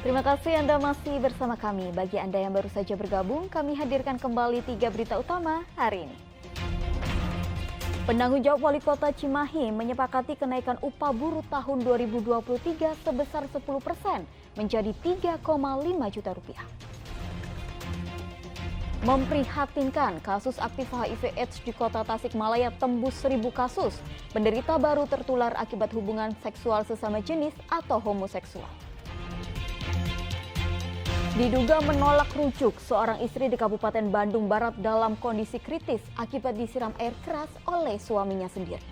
Terima kasih Anda masih bersama kami. Bagi Anda yang baru saja bergabung, kami hadirkan kembali 3 berita utama hari ini. Penanggung jawab Wali Kota Cimahi menyepakati kenaikan upah buruh tahun 2023 sebesar 10% menjadi 3,5 juta rupiah. Memprihatinkan, kasus aktif HIV/AIDS di Kota Tasikmalaya tembus 1.000 kasus. Penderita baru tertular akibat hubungan seksual sesama jenis atau homoseksual. Diduga menolak rujuk, seorang istri di Kabupaten Bandung Barat dalam kondisi kritis akibat disiram air keras oleh suaminya sendiri.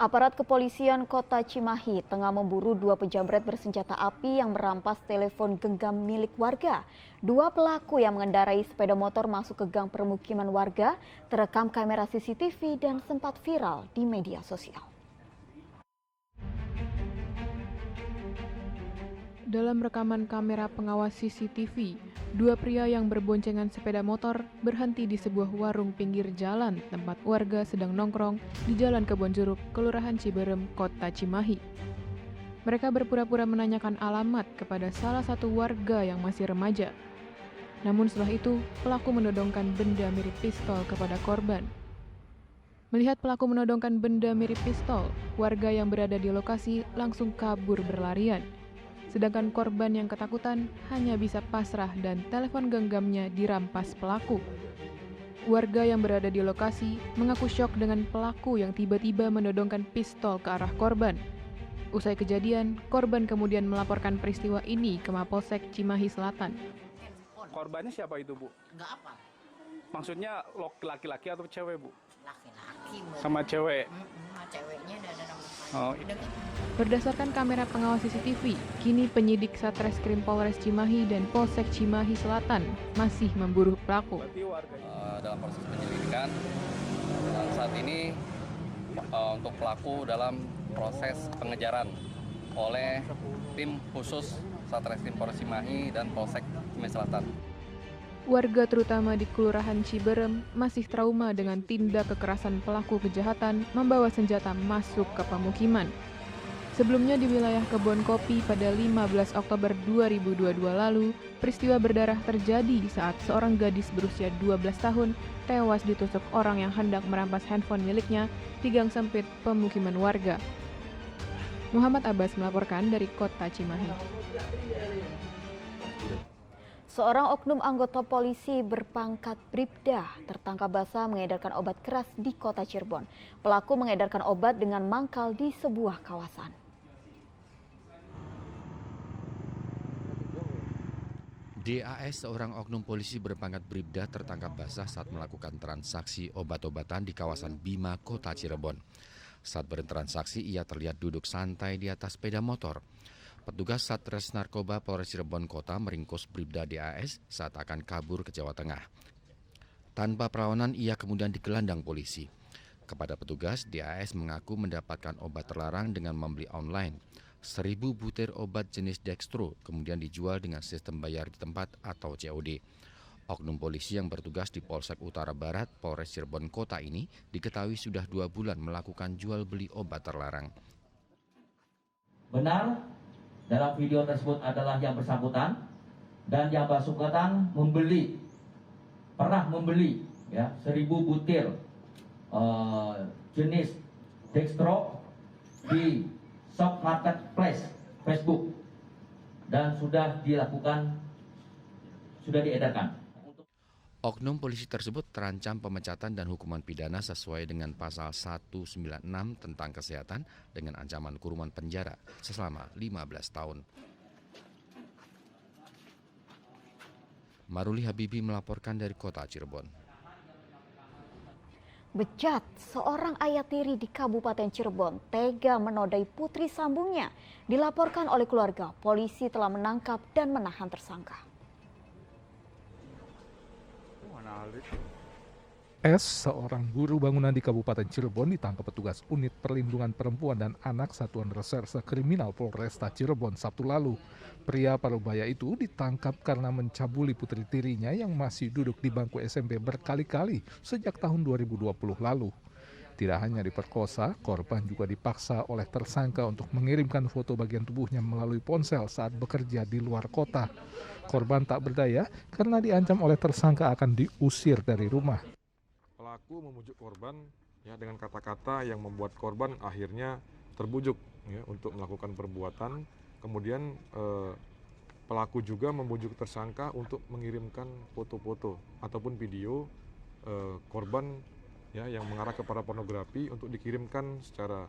Aparat kepolisian Kota Cimahi tengah memburu 2 penjamret bersenjata api yang merampas telepon genggam milik warga. 2 pelaku yang mengendarai sepeda motor masuk ke gang permukiman warga terekam kamera CCTV dan sempat viral di media sosial. Dalam rekaman kamera pengawas CCTV, 2 pria yang berboncengan sepeda motor berhenti di sebuah warung pinggir jalan tempat warga sedang nongkrong di Jalan Kebonjeruk, Kelurahan Ciberem, Kota Cimahi. Mereka berpura-pura menanyakan alamat kepada salah satu warga yang masih remaja. Namun setelah itu, pelaku menodongkan benda mirip pistol kepada korban. Melihat pelaku menodongkan benda mirip pistol, warga yang berada di lokasi langsung kabur berlarian. Sedangkan korban yang ketakutan hanya bisa pasrah dan telepon genggamnya dirampas pelaku. Warga yang berada di lokasi mengaku syok dengan pelaku yang tiba-tiba menodongkan pistol ke arah korban. Usai kejadian, korban kemudian melaporkan peristiwa ini ke Mapolsek Cimahi Selatan. Korbannya siapa itu, Bu? Enggak apa. Maksudnya laki-laki atau cewek, Bu? Laki-laki. Sama cewek? Ceweknya ada nama Oh. Berdasarkan kamera pengawas CCTV, kini penyidik Satreskrim Polres Cimahi dan Polsek Cimahi Selatan masih memburu pelaku. Dalam proses penyelidikan, dan saat ini untuk pelaku dalam proses pengejaran oleh tim khusus Satreskrim Polres Cimahi dan Polsek Cimahi Selatan. Warga terutama di Kelurahan Ciberem masih trauma dengan tindak kekerasan pelaku kejahatan membawa senjata masuk ke pemukiman. Sebelumnya di wilayah Kebon Kopi pada 15 Oktober 2022 lalu, peristiwa berdarah terjadi saat seorang gadis berusia 12 tahun tewas ditusuk orang yang hendak merampas handphone miliknya di gang sempit pemukiman warga. Muhammad Abbas melaporkan dari Kota Cimahi. Seorang oknum anggota polisi berpangkat Bribda tertangkap basah mengedarkan obat keras di Kota Cirebon. Pelaku mengedarkan obat dengan mangkal di sebuah kawasan. DAS, seorang oknum polisi berpangkat Bribda, tertangkap basah saat melakukan transaksi obat-obatan di kawasan Bima, Kota Cirebon. Saat bertransaksi, ia terlihat duduk santai di atas sepeda motor. Petugas Satres Narkoba Polres Cirebon Kota meringkus Bribda DAS saat akan kabur ke Jawa Tengah. Tanpa perlawanan, ia kemudian digelandang polisi. Kepada petugas, DAS mengaku mendapatkan obat terlarang dengan membeli online. 1.000 butir obat jenis dextro kemudian dijual dengan sistem bayar di tempat atau COD. Oknum polisi yang bertugas di Polsek Utara Barat, Polres Cirebon Kota ini diketahui sudah 2 bulan melakukan jual beli obat terlarang. Benar, dalam video tersebut adalah yang bersangkutan dan yang bersangkutan pernah membeli ya 1.000 butir jenis dextro di shop marketplace Facebook dan sudah diedarkan. Oknum polisi tersebut terancam pemecatan dan hukuman pidana sesuai dengan pasal 196 tentang kesehatan dengan ancaman kurungan penjara selama 15 tahun. Maruli Habibi melaporkan dari Kota Cirebon. Bejat, seorang ayah tiri di Kabupaten Cirebon tega menodai putri sambungnya. Dilaporkan oleh keluarga, polisi telah menangkap dan menahan tersangka. S, seorang guru bangunan di Kabupaten Cirebon ditangkap petugas Unit Perlindungan Perempuan dan Anak Satuan Reserse Kriminal Polresta Cirebon Sabtu lalu. Pria parubaya itu ditangkap karena mencabuli putri tirinya yang masih duduk di bangku SMP berkali-kali sejak tahun 2020 lalu. Tidak hanya diperkosa, korban juga dipaksa oleh tersangka untuk mengirimkan foto bagian tubuhnya melalui ponsel saat bekerja di luar kota. Korban tak berdaya karena diancam oleh tersangka akan diusir dari rumah. Pelaku membujuk korban ya dengan kata-kata yang membuat korban akhirnya terbujuk ya untuk melakukan perbuatan. Kemudian pelaku juga membujuk tersangka untuk mengirimkan foto-foto ataupun video korban ya yang mengarah kepada pornografi untuk dikirimkan secara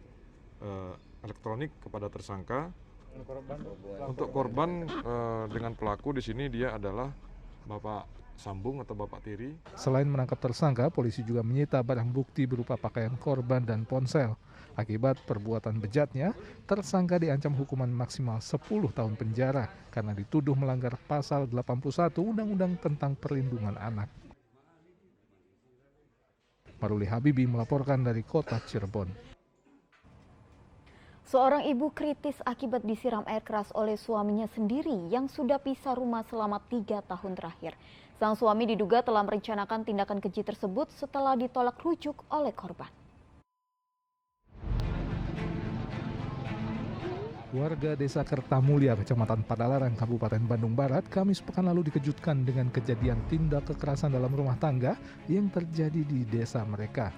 elektronik kepada tersangka. Untuk korban dengan pelaku di sini dia adalah Bapak Sambung atau Bapak Tiri. Selain menangkap tersangka, polisi juga menyita barang bukti berupa pakaian korban dan ponsel. Akibat perbuatan bejatnya, tersangka diancam hukuman maksimal 10 tahun penjara karena dituduh melanggar pasal 81 Undang-Undang tentang Perlindungan Anak. Maruli Habibi melaporkan dari kota Cirebon. Seorang ibu kritis akibat disiram air keras oleh suaminya sendiri yang sudah pisah rumah selama 3 tahun terakhir. Sang suami diduga telah merencanakan tindakan keji tersebut setelah ditolak rujuk oleh korban. Warga Desa Kertamulia, Kecamatan Padalarang, Kabupaten Bandung Barat, Kamis pekan lalu dikejutkan dengan kejadian tindak kekerasan dalam rumah tangga yang terjadi di desa mereka.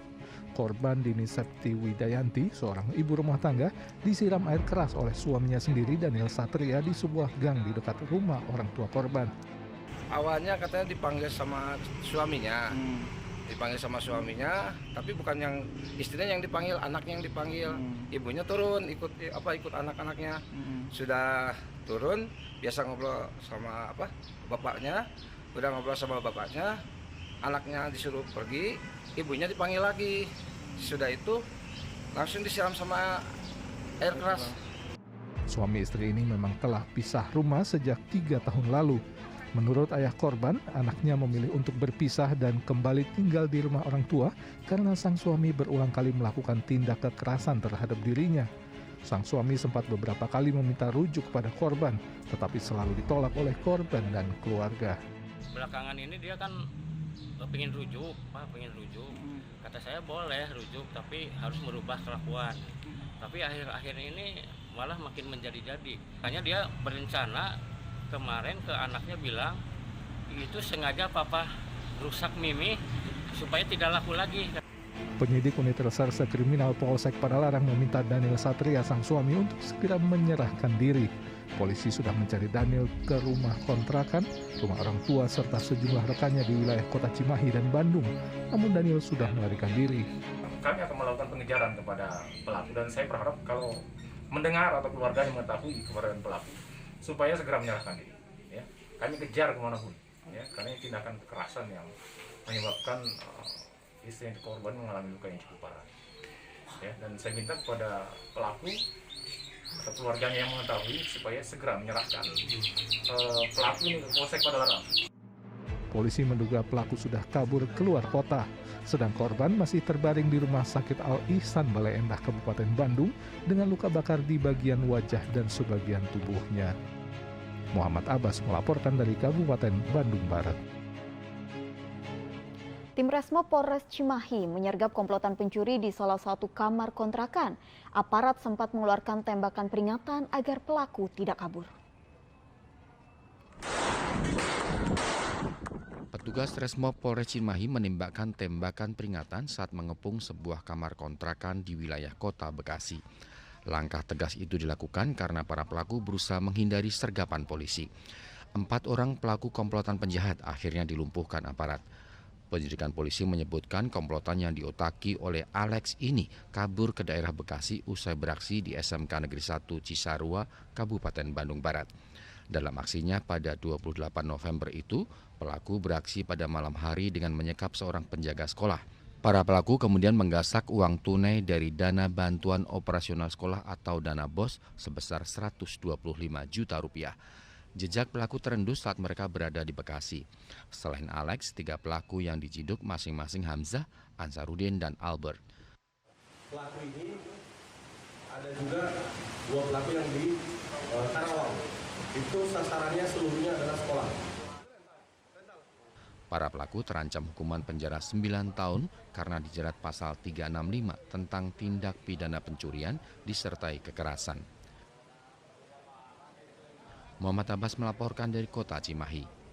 Korban Dini Septi Widayanti, seorang ibu rumah tangga, disiram air keras oleh suaminya sendiri Daniel Satria di sebuah gang di dekat rumah orang tua korban. Awalnya katanya dipanggil sama suaminya, tapi bukan yang istrinya yang dipanggil, anaknya yang dipanggil. Ibunya turun ikut anak-anaknya. Sudah turun, biasa ngobrol sama bapaknya. Udah ngobrol sama bapaknya, anaknya disuruh pergi, ibunya dipanggil lagi. Sudah itu langsung disiram sama air keras. Suami istri ini memang telah pisah rumah sejak 3 tahun lalu. Menurut ayah korban, anaknya memilih untuk berpisah dan kembali tinggal di rumah orang tua karena sang suami berulang kali melakukan tindak kekerasan terhadap dirinya. Sang suami sempat beberapa kali meminta rujuk kepada korban, tetapi selalu ditolak oleh korban dan keluarga. Belakangan ini dia kan pengen rujuk. Kata saya boleh rujuk, tapi harus merubah kelakuan. Tapi akhir-akhir ini malah makin menjadi-jadi. Makanya dia berencana kemarin ke anaknya bilang, itu sengaja papa rusak Mimi supaya tidak laku lagi. Penyidik Unit Reserse Kriminal Polsek Padalarang meminta Daniel Satria, sang suami, untuk segera menyerahkan diri. Polisi sudah mencari Daniel ke rumah kontrakan, rumah orang tua, serta sejumlah rekannya di wilayah Kota Cimahi dan Bandung. Namun Daniel sudah melarikan diri. Kami akan melakukan pengejaran kepada pelaku dan saya berharap kalau mendengar atau keluarganya mengetahui keberadaan pelaku, supaya segera menyerahkan diri. Ya. Kami kejar kemanapun, ya, karena ini tindakan kekerasan yang menyebabkan istri yang korban mengalami luka yang cukup parah. Ya, dan saya minta kepada pelaku atau keluarganya yang mengetahui supaya segera menyerahkan pelaku ini ke Polsek Padalarang. Polisi menduga pelaku sudah kabur keluar kota, sedang korban masih terbaring di Rumah Sakit Al-Ihsan Bale Endah, Kabupaten Bandung, dengan luka bakar di bagian wajah dan sebagian tubuhnya. Muhammad Abbas melaporkan dari Kabupaten Bandung Barat. Tim Resmo Polres Cimahi menyergap komplotan pencuri di salah satu kamar kontrakan. Aparat sempat mengeluarkan tembakan peringatan agar pelaku tidak kabur. Petugas Resmo Polres Cimahi menembakkan tembakan peringatan saat mengepung sebuah kamar kontrakan di wilayah Kota Bekasi. Langkah tegas itu dilakukan karena para pelaku berusaha menghindari sergapan polisi. 4 orang pelaku komplotan penjahat akhirnya dilumpuhkan aparat. Penyelidikan polisi menyebutkan komplotan yang diotaki oleh Alex ini kabur ke daerah Bekasi usai beraksi di SMK Negeri 1 Cisarua, Kabupaten Bandung Barat. Dalam aksinya pada 28 November itu, pelaku beraksi pada malam hari dengan menyekap seorang penjaga sekolah. Para pelaku kemudian menggasak uang tunai dari dana bantuan operasional sekolah atau dana BOS sebesar 125 juta rupiah. Jejak pelaku terendus saat mereka berada di Bekasi. Selain Alex, 3 pelaku yang diciduk masing-masing Hamzah, Ansarudin, dan Albert. Pelaku ini ada juga 2 pelaku yang di Karawang. Itu sasarannya seluruhnya adalah sekolah. Para pelaku terancam hukuman penjara 9 tahun karena dijerat pasal 365 tentang tindak pidana pencurian disertai kekerasan. Muhammad Abbas melaporkan dari Kota Cimahi.